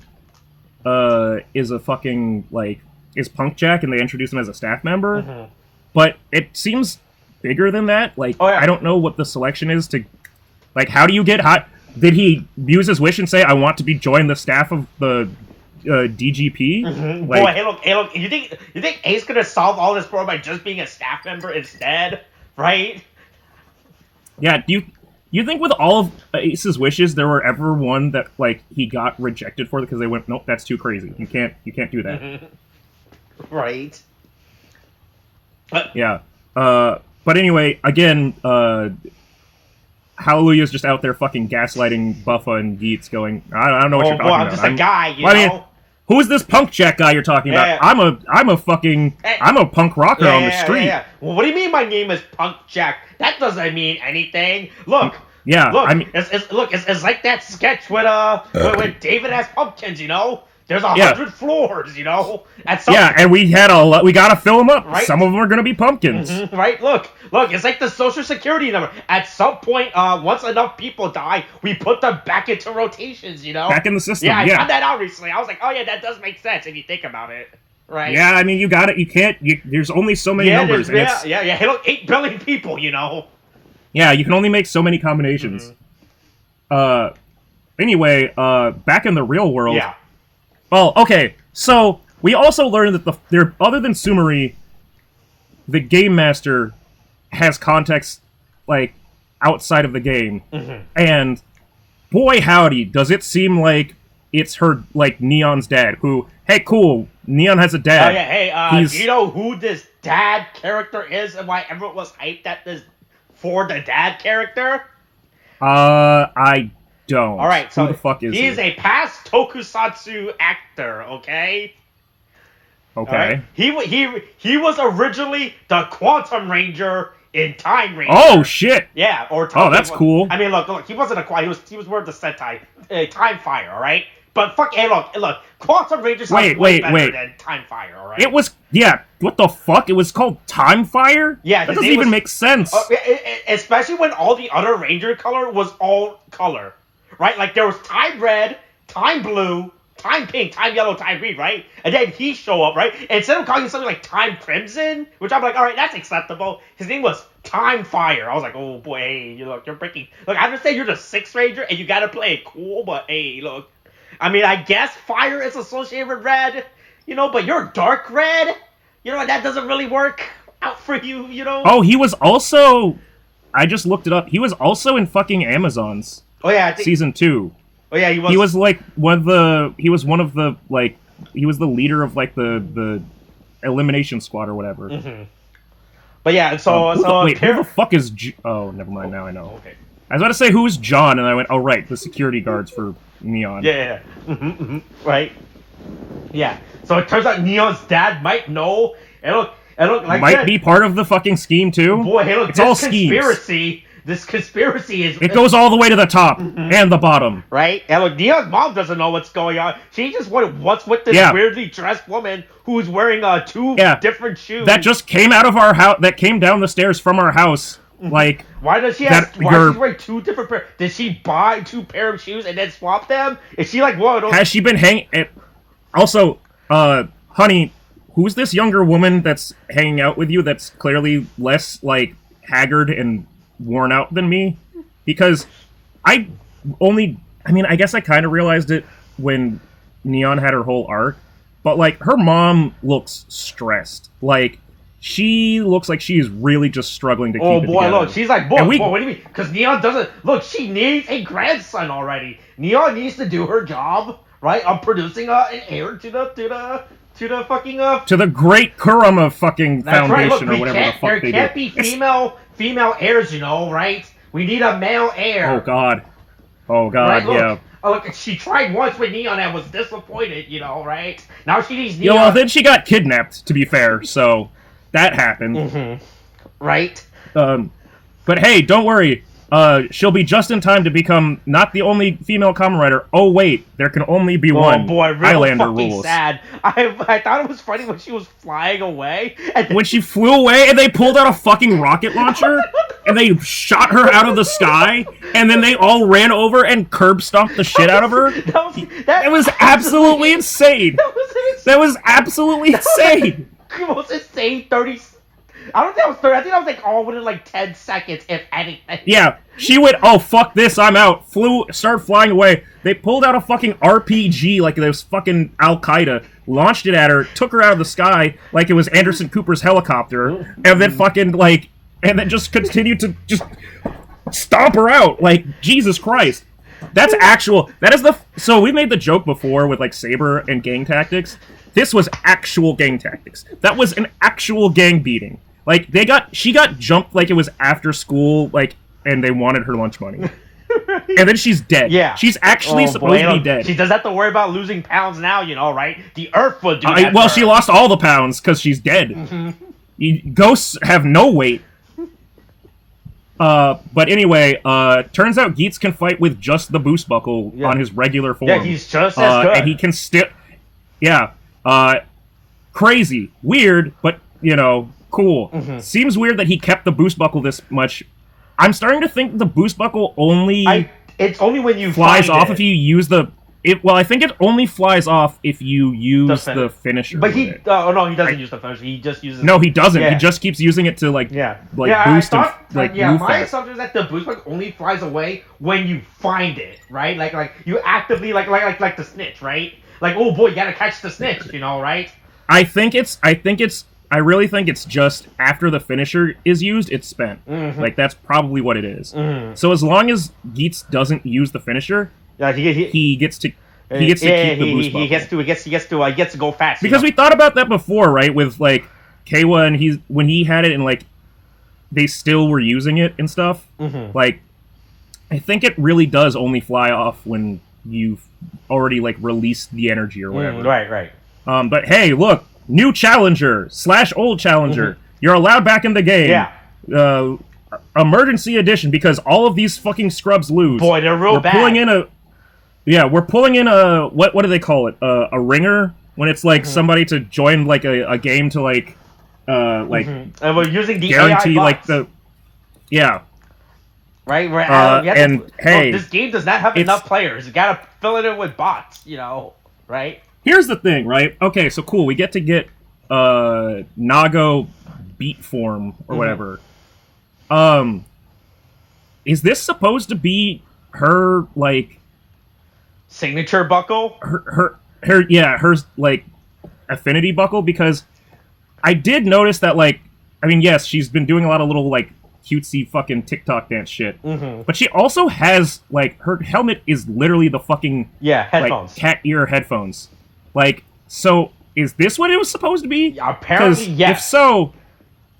is a fucking, like, is Punk Jack, and they introduce him as a staff member. But it seems bigger than that. Like, I don't know what the selection is to... Like, how do you get hot? Did he use his wish and say, I want to join the staff of the... DGP. Like, boy, hey look! You think Ace gonna solve all this problem by just being a staff member instead, right? Yeah. Do you think with all of Ace's wishes, there were ever one that like he got rejected for because they went, nope, that's too crazy. You can't do that. Right. Yeah. But anyway, again, Hallelujah's just out there fucking gaslighting Buffa and Geats, going, I don't know what you're talking about. I'm just a guy, you know. Mean, who is this Punk Jack guy you're talking about? Yeah. I'm a punk rocker on the street. Yeah. Well, what do you mean my name is Punk Jack? That doesn't mean anything. Look. Yeah. Look. It's like that sketch with David has pumpkins. You know. There's 100 floors, you know. And we gotta fill them up. Right? Some of them are gonna be pumpkins. Right? Look, it's like the social security number. At some point, once enough people die, we put them back into rotations, you know. Back in the system. Yeah, I found that out recently. I was like, oh yeah, that does make sense if you think about it. Right? Yeah, I mean, there's only so many numbers. Hey, look, 8 billion people, you know. Yeah, you can only make so many combinations. Anyway, back in the real world. Yeah. Well, okay. So we also learned that other than Sumeri, the game master has context like outside of the game, and boy howdy, does it seem like it's her like Neon's dad. Who, hey, cool, Neon has a dad. Oh yeah, hey, do you know who this dad character is, and why everyone was hyped at this for the dad character? I don't. All right, so who the fuck is he? Is a past tokusatsu actor. Okay. Okay. Right? He was originally the Quantum Ranger in Time Ranger. Oh shit. Yeah, or oh, that's cool. I mean, look, he wasn't he was wearing the Sentai Time Fire, all right. But hey, look, Quantum Ranger sounds way better than Time Fire, all right. It was what the fuck? It was called Time Fire? Yeah, that doesn't even make sense. Especially when all the other Ranger color was all color, right? Like there was Time Red, Time Blue, Time Pink, Time Yellow, Time Green, right? And then he show up, right? And instead of calling him something like Time Crimson, which I'm like, all right, that's acceptable. His name was Time Fire. I was like, oh boy, hey, you're breaking. Look, I understand you're the Sixth Ranger and you gotta play it cool, but hey, look, I mean, I guess fire is associated with red, but you're dark red, and that doesn't really work out for you, Oh, he was also. I just looked it up. He was also in fucking Amazons. Oh yeah, season 2. Oh yeah, he was. He was like He was one of the like. He was the leader of like the elimination squad or whatever. Mm-hmm. But yeah, so who the fuck is? Oh, never mind. Now I know. Okay. I was about to say who's John, and I went, oh right, the security guards for Neon. Yeah. Right. Yeah. So it turns out Neon's dad might know, and look, like might be part of the fucking scheme too. Boy, hey, look, it's all schemes. This conspiracy is... It goes all the way to the top and the bottom. Right? And look, Neon's mom doesn't know what's going on. She just wondered what's with this weirdly dressed woman who's wearing two different shoes. That just came out of our house, that came down the stairs from our house. Like... Why does she have... Why is she wearing two different pairs? Did she buy 2 pair of shoes and then swap them? Is she like one of those... Has she been hanging... Also, honey, who's this younger woman that's hanging out with you that's clearly less, like, haggard and worn out than me? Because I guess I kind of realized it when Neon had her whole arc, but like her mom looks stressed. Like she looks like she is really just struggling to keep it together. Look, she's like, boy, what do you mean? Because Neon doesn't look. She needs a grandson already. Neon needs to do her job, right? Of producing an heir to the fucking to the great Kurama fucking foundation, right. Look, or whatever the fuck they do. There can't be female heirs, right? We need a male heir. Oh god, right? Yeah. Look, she tried once with Neon and was disappointed, right? Now she needs Neon. Yeah, well, then she got kidnapped, to be fair, so that happened. Mm-hmm. Right? But hey, don't worry. She'll be just in time to become not the only female Kamen Rider. Oh wait, there can only be one. Oh boy, real Highlander fucking rules. Sad. I thought it was funny when she was flying away. And when she flew away and they pulled out a fucking rocket launcher and they shot her out of the sky and then they all ran over and curb stomped the shit out of her. That was absolutely insane. That was absolutely insane. The most insane 30. I don't think I was 30. I think I was like all within like 10 seconds, if anything. Yeah, she went, oh fuck this, I'm out. Started flying away. They pulled out a fucking RPG like it was fucking Al Qaeda, launched it at her, took her out of the sky like it was Anderson Cooper's helicopter, and then fucking like, and then just continued to just stomp her out. Like Jesus Christ, that's actual. That is the. So we made the joke before with like Saber and gang tactics. This was actual gang tactics. That was an actual gang beating. Like she got jumped like it was after school, like, and they wanted her lunch money. And then she's dead. Yeah. She's actually supposed to be dead. She doesn't have to worry about losing pounds now, right? The Earth will do that. Well, she lost all the pounds because she's dead. Mm-hmm. Ghosts have no weight. But anyway, turns out Geats can fight with just the boost buckle on his regular form. Yeah, he's just as good. And he can still... Yeah. Crazy. Weird, but, cool. Mm-hmm. Seems weird that he kept the boost buckle this much. I'm starting to think the boost buckle only... It's only when you flies off if you use the I think it only flies off if you use the finisher. But he doesn't use the finisher. He just uses. No, he doesn't. Yeah. He just keeps using it to boost move my fast. assumption is that the boost bug only flies away when you find it, right? Like you actively like the snitch, right? Like, oh boy, you gotta catch the snitch, right? I really think it's just after the finisher is used, it's spent. Mm-hmm. Like, that's probably what it is. Mm-hmm. So as long as Geats doesn't use the finisher, he gets to keep the boost bubble. He gets to go fast. Because we thought about that before, right? With like Keiwa, and when he had it, and like they still were using it and stuff. Mm-hmm. Like, I think it really does only fly off when you've already like released the energy or whatever. Right. But hey, look, new challenger / old challenger. Mm-hmm. You're allowed back in the game. Yeah. Emergency edition, because all of these fucking scrubs lose. Boy, they're real bad. We're pulling in a what do they call it? A ringer, when it's like somebody to join like a game to like and we're using the guarantee AI like bots. Right. This game does not have enough players. You gotta fill it in with bots, right? Here's the thing, right? Okay, so cool. We get Nago beat form or whatever. Is this supposed to be her like signature buckle? Her like affinity buckle? Because I did notice that, like, I mean, yes, she's been doing a lot of little like cutesy fucking TikTok dance shit. Mm-hmm. But she also has like her helmet is literally the fucking headphones, like, cat ear headphones. Like, so is this what it was supposed to be? Apparently, yes. If so,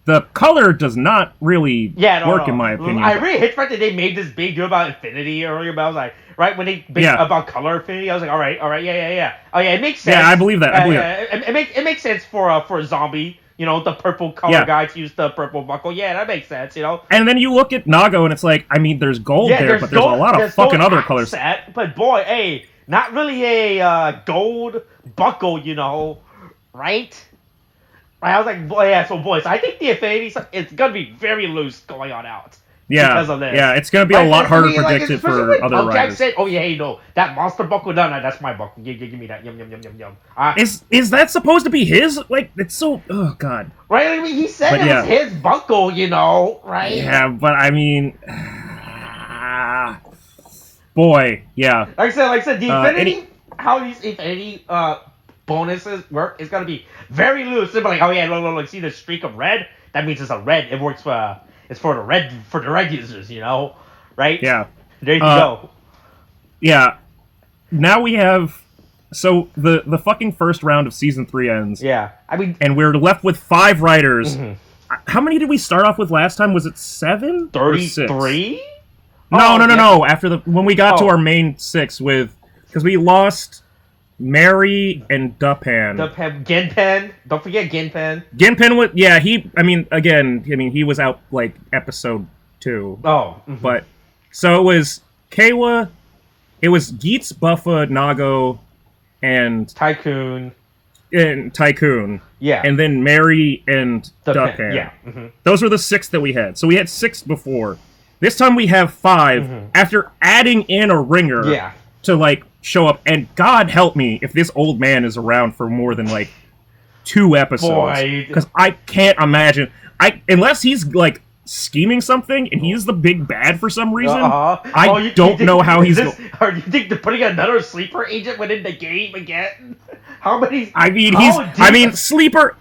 the color does not really work, in my opinion. I really hate the fact that they made this big deal about Infinity earlier, but I was like, right, when they made about color Infinity, I was like, all right, yeah. Oh yeah, it makes sense. Yeah, I believe that. It makes sense for a zombie, the purple color guy to use the purple buckle. Yeah, that makes sense, And then you look at Nago, and it's like, I mean, there's gold there, but there's a lot of fucking other colors. But boy, hey, not really a gold buckle, right? I was like, so I think the Infinity it's gonna be very loose going on out. Yeah, because of this. Yeah, it's gonna be a lot harder to predict it for other riders. Said, oh yeah, that monster buckle, no, that's my buckle. Give me that, yum. Is that supposed to be his? Like, it's so, oh god. Right, I mean, he said it was his buckle, right? Yeah, but I mean, boy, yeah. Like I said, the Infinity, how these Infinity bonuses work is gonna be very loose. They're like, oh yeah, look, see the streak of red? That means it's a red. It works for the red users, right? Yeah. There you go. Yeah. Now we have, so the fucking first round of season 3 ends. Yeah, I mean, and we're left with 5 riders. Mm-hmm. How many did we start off with last time? Was it 7? 33? No. After when we got to our main 6 because we lost Mary and Dupan. Genpen. Don't forget Genpen. Genpen was, he was out like episode 2. Oh. Mm-hmm. But, so it was Keiwa, it was Geats, Buffa, Nago, and Tycoon. Yeah. And then Mary and Dupan. Yeah. Mm-hmm. Those were the 6 that we had. So we had 6 before. This time we have 5 after adding in a ringer. Yeah. To like show up, and God help me if this old man is around for more than like 2 episodes, because I can't imagine. Unless he's like scheming something and he's the big bad for some reason. I don't know how he's. Or do you think they're putting another sleeper agent within the game again? How many? Sleeper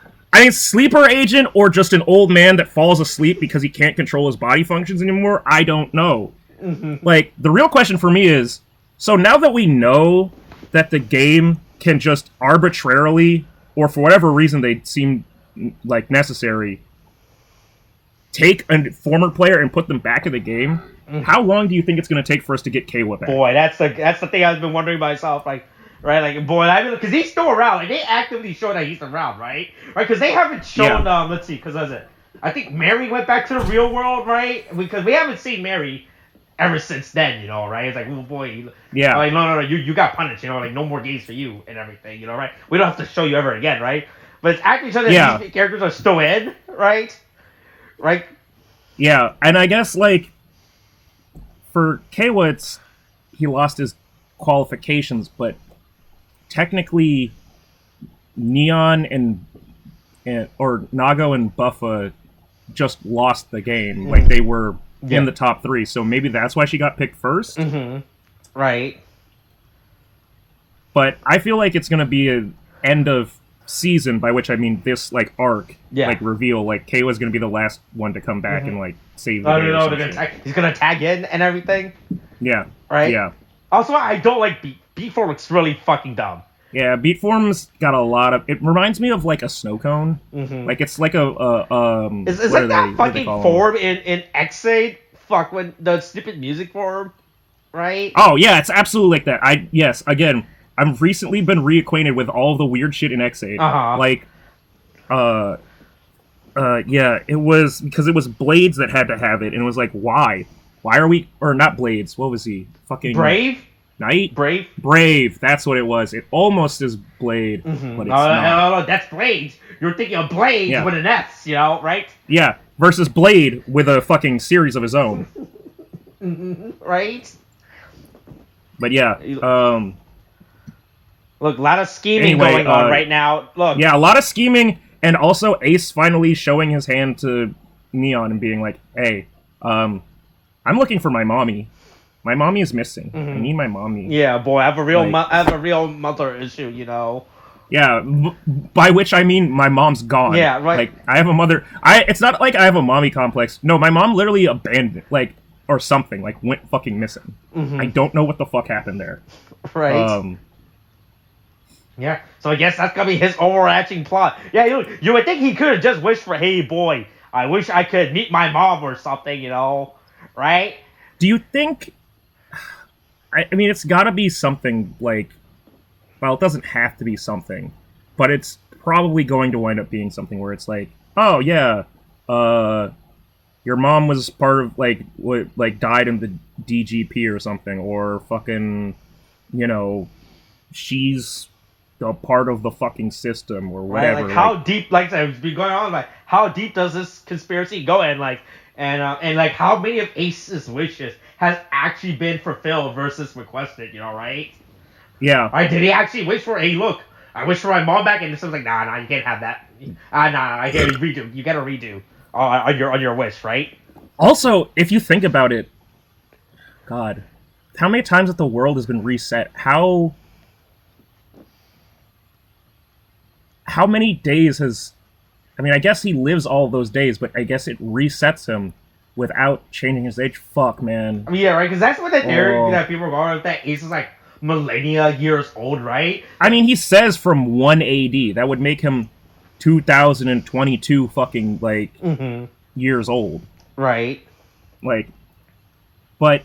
agent, or just an old man that falls asleep because he can't control his body functions anymore. I don't know. Mm-hmm. Like, the real question for me is, so now that we know that the game can just arbitrarily, or for whatever reason they seem like necessary, take a former player and put them back in the game, how long do you think it's going to take for us to get Keiwa back? Boy, that's the thing I've been wondering myself. Like, right, like, boy, because he's still around. Like, they actively show that he's around, right? Right, because they haven't shown. Let's see, because I think Mary went back to the real world, right? Because we haven't seen Mary ever since then, right? It's like, oh boy, like, no, you got punished, like, no more games for you and everything, right? We don't have to show you ever again, right? But it's actually showing that these characters are still in, right? Right? Yeah, and I guess, like, for Keiwa, he lost his qualifications, but technically Neon and or Nago and Buffa just lost the game. Like, they were in the top 3, so maybe that's why she got picked first. Right. But I feel like it's gonna be an end of season, by which I mean this, like, arc, like, reveal. Like, Kayla's gonna be the last one to come back and, like, save the day. No, he's gonna tag in and everything. Yeah. Right? Yeah. Also, I don't like Beat Form. It's really fucking dumb. Yeah, Beat Form's got a lot of... It reminds me of, like, a snow cone. Like, it's like a... Is like that fucking form in X-Aid? Fuck, when the stupid music form, right? Oh, yeah, it's absolutely like that. Yes, again, I've recently been reacquainted with all of the weird shit in X-Aid. Like, yeah, it was... Because it was Blades that had to have it, and it was like, why? Why are we... Or not Blades, what was he? Fucking... Brave? Knight? Brave? Brave, that's what it was. It almost is Blade, but it's not. No, that's Blades. You're thinking of Blades with an S, you know, right? Yeah, versus Blade with a fucking series of his own. Right? But yeah, look, a lot of scheming going on right now. Look. Yeah, a lot of scheming, and also Ace finally showing his hand to Neon and being like, hey, I'm looking for my mommy. My mommy is missing. I need my mommy. Yeah, boy, I have a real mother issue, you know. Yeah, by which I mean my mom's gone. Yeah, right. Like, I have a mother... It's not like I have a mommy complex. No, my mom literally abandoned, like, or something, like, went fucking missing. I don't know what the fuck happened there. Right. Yeah, so I guess that's gonna be his overarching plot. Yeah, you would think he could have just wished for, hey, boy, I wish I could meet my mom or something, you know, right? Do you think... I mean, it's gotta be something, like... Well, it doesn't have to be something, but it's probably going to wind up being something where it's like, oh, yeah, your mom was part of, like, died in the DGP or something, or fucking, you know, she's a part of the fucking system, or whatever. Right, like, how deep, like, it's been going on, like, how deep does this conspiracy go, and, like, how many of Ace's wishes has actually been fulfilled versus requested, you know, right? Yeah. Right, did he actually wish for, hey, look, I wish for my mom back, and this was like, nah, you can't have that. Nah, I can't redo. You gotta redo on your wish, right? Also, if you think about it, God, how many times that the world has been reset? How many days has... I mean, I guess he lives all those days, but I guess it resets him without changing his age. Fuck, man. I mean, yeah, right, because that's what the theory that people are going with, that Ace is like millennia years old, right? I mean, he says from 1 AD. That would make him 2022 fucking, like, years old. Right. Like, but...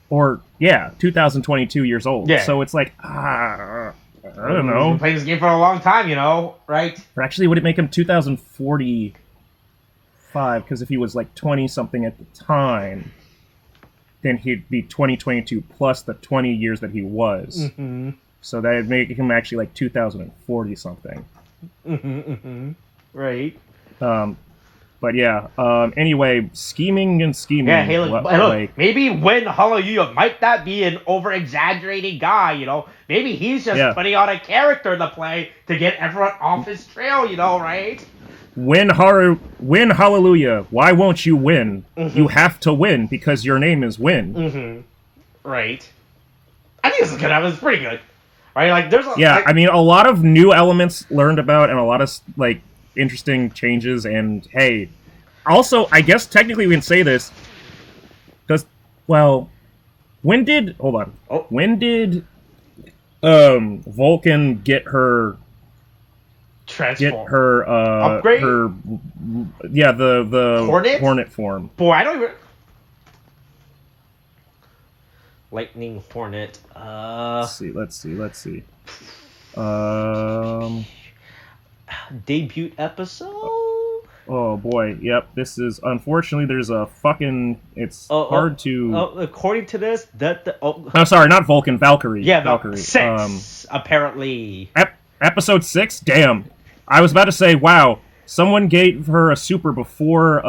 Or, yeah, 2022 years old. Yeah. So it's like, I don't know. He's been playing this game for a long time, you know, right? Or actually, would it make him 2045? Because if he was, like, 20-something at the time, then he'd be 2022 plus the 20 years that he was. So that would make him actually, like, 2040-something. Right. But yeah, anyway, scheming. Yeah, hey, look, maybe Win Hallelujah might not be an over-exaggerating guy, you know? Maybe he's just putting on a character to play to get everyone off his trail, you know, right? Win Hallelujah. Why won't you win? You have to win because your name is Win. Right. I think this is good. It's pretty good. Right? Like, there's I mean, a lot of new elements learned about and a lot of, like, interesting changes, and hey, also, I guess technically we can say this, when did Vulcan get her upgrade? The Hornet form? Boy, I don't even... Lightning Hornet, Let's see. Debut episode? Oh boy, yep. This is, unfortunately, there's a fucking... It's hard to... according to this, I'm sorry, not Vulcan, Valkyrie. Yeah, Valkyrie. 6, apparently. Episode 6? Damn. I was about to say, wow, someone gave her a super before,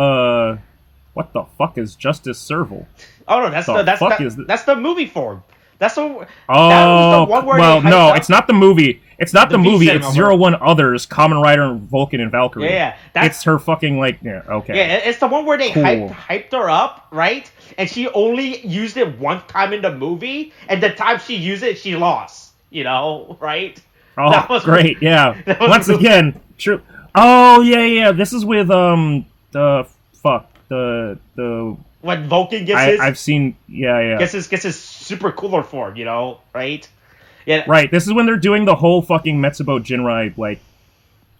what the fuck is Justice Serval? Oh no, that's the movie form. That's the. Oh, that was the one where well, they hyped no, up it's not the movie. It's not the movie. V-Cinema It's 01 Others, Kamen Rider, and Vulcan and Valkyrie. Yeah, it's her fucking okay. Yeah, it's the one where they Cool. hyped her up, right? And she only used it one time in the movie, and the time she used it, she lost. Right? Oh, that was great! Yeah. that was Once again, true. Oh yeah. This is with the when Vulcan gets his I've seen gets his super cooler form, right? Yeah. Right. This is when they're doing the whole fucking Metsubo Jinrai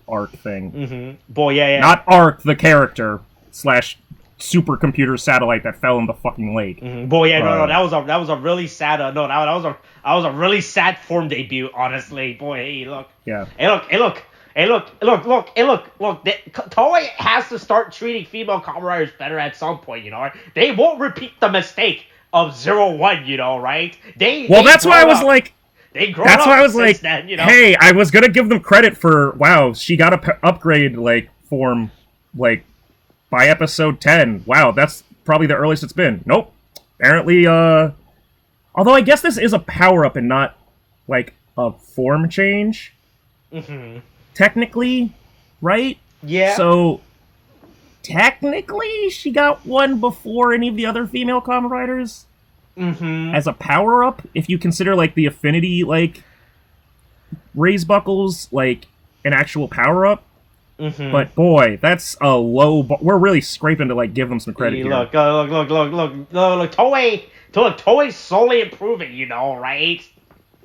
arc thing. Mm-hmm. Boy, yeah. Not arc, the character / supercomputer satellite that fell in the fucking lake. Mm-hmm. Boy, yeah, no, that was a really sad that was a really sad form debut, honestly. Boy, hey, look. Yeah. Hey, look. Toei has to start treating female Kamen Riders better at some point, right? They won't repeat the mistake of 01, right? That's why I was like. That's why I was like, then, hey, I was gonna give them credit for wow, she got a upgrade form by episode 10. Wow, that's probably the earliest it's been. Nope. Apparently, although I guess this is a power up and not a form change. Mm-hmm. Technically, right? Yeah. So technically, she got one before any of the other female Kamen Riders. Mm-hmm. As a power up, if you consider the affinity raise buckles an actual power up. Mm-hmm. But boy, that's a low. We're really scraping to give them some credit here. Look! Toei's slowly improving, right?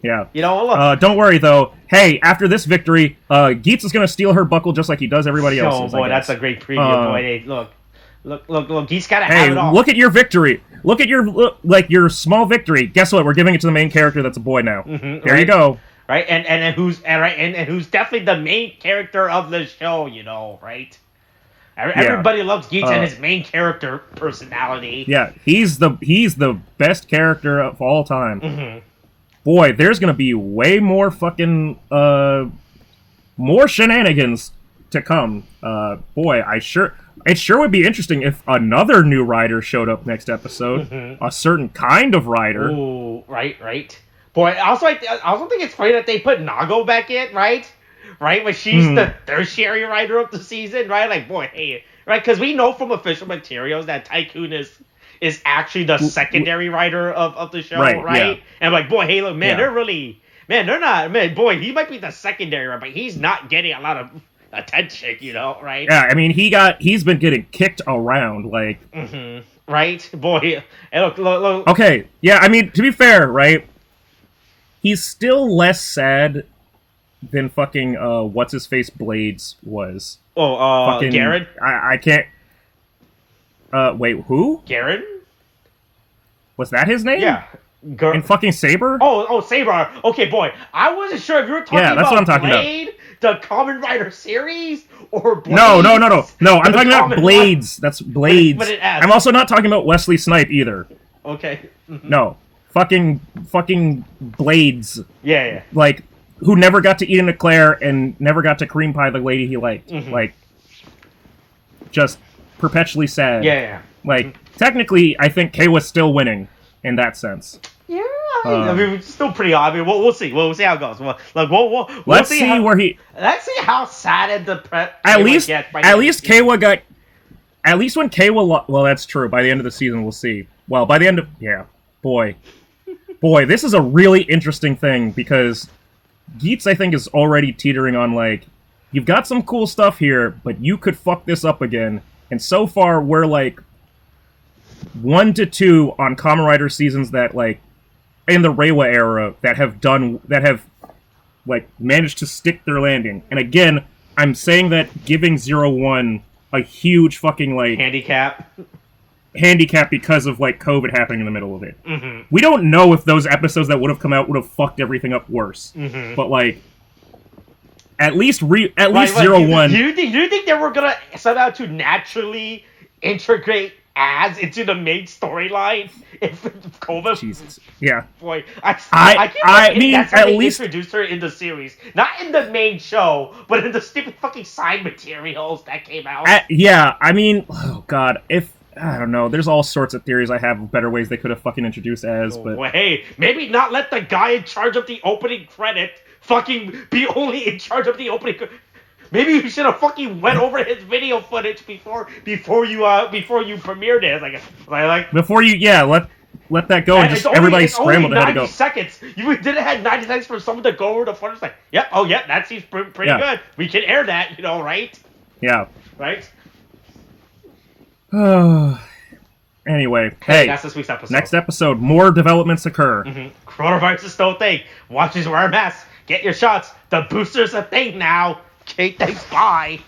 Yeah. Look. Don't worry though. Hey, after this victory, Geats is gonna steal her buckle just like he does everybody else's. Oh boy, that's a great preview. Boy, hey, look! Geats gotta have it all. Hey, look at your victory. Look at your small victory. Guess what? We're giving it to the main character. That's a boy now. Mm-hmm, there you go. Right, and who's definitely the main character of the show, right? Everybody loves Geats and his main character personality. Yeah, he's the best character of all time. Mm-hmm. Boy, there's gonna be way more fucking more shenanigans to come. Boy, it sure would be interesting if another new rider showed up next episode. Mm-hmm. A certain kind of rider. Ooh, right. Boy, I also think it's funny that they put Nago back in, right? Right, when she's the tertiary rider of the season, right? Boy, hey, right? Because we know from official materials that Tycoon is actually the secondary rider of the show, right? Yeah. And boy, hey, look, man, they're not, boy, he might be the secondary rider, but he's not getting a lot of attention, right? Yeah, I mean, he's been getting kicked around, Mm-hmm. Right? Boy, hey, look. Okay, yeah, I mean, to be fair, right? He's still less sad than fucking, what's-his-face Blades was. Oh, Garen? I can't... wait, who? Garen? Was that his name? Yeah. And fucking Saber? Oh, Saber. Okay, boy. I wasn't sure if you were talking that's about what I'm talking Blade, the Kamen Rider series, or Blades. No, I'm talking about Blades. That's Blades. But I'm also not talking about Wesley Snipe either. Okay. Mm-hmm. No. Fucking Blades. Yeah. Who never got to eat an eclair and never got to cream pie the lady he liked. Mm-hmm. Just perpetually sad. Yeah. Technically, I think Kay was still winning in that sense. Yeah, I mean, it's still pretty obvious. We'll see. We'll see how it goes. Let's see where he. Let's see how sad and depressed. At least Kaywa got. At least when Kaywa. Well, that's true. By the end of the season, we'll see. Well, by the end of boy, this is a really interesting thing because Geats, I think, is already teetering on you've got some cool stuff here, but you could fuck this up again. And so far, we're 1 to 2 on Kamen Rider seasons that in the Reiwa era that have managed to stick their landing. And again, I'm saying that giving 01 a huge fucking handicap because of COVID happening in the middle of it. Mm-hmm. We don't know if those episodes that would have come out would have fucked everything up worse. Mm-hmm. But at least 01. Do you think they were gonna set out to naturally integrate ads into the main storyline if Kova? Jesus, yeah. Boy, I mean, that's how at they least introduced her in the series, not in the main show, but in the stupid fucking side materials that came out. Yeah, I mean, oh god, if I don't know. There's all sorts of theories I have of better ways they could have fucking introduced as, but Well, hey, maybe not let the guy in charge of the opening credit fucking be only in charge of the opening. Maybe you should have fucking went over his video footage before you premiered it. Like before you let that go and just everybody scrambled only to 90 go. seconds. You didn't have 90 seconds for someone to go over the footage like, yep, oh yeah, that seems pretty good. We can air that, right? Yeah. Right? Anyway, Hey, hey, that's this week's episode. next episode, more developments occur. Coronavirus is still a thing. Watch us wear a mask. Get your shots. The booster's a thing now. Okay, thanks, bye.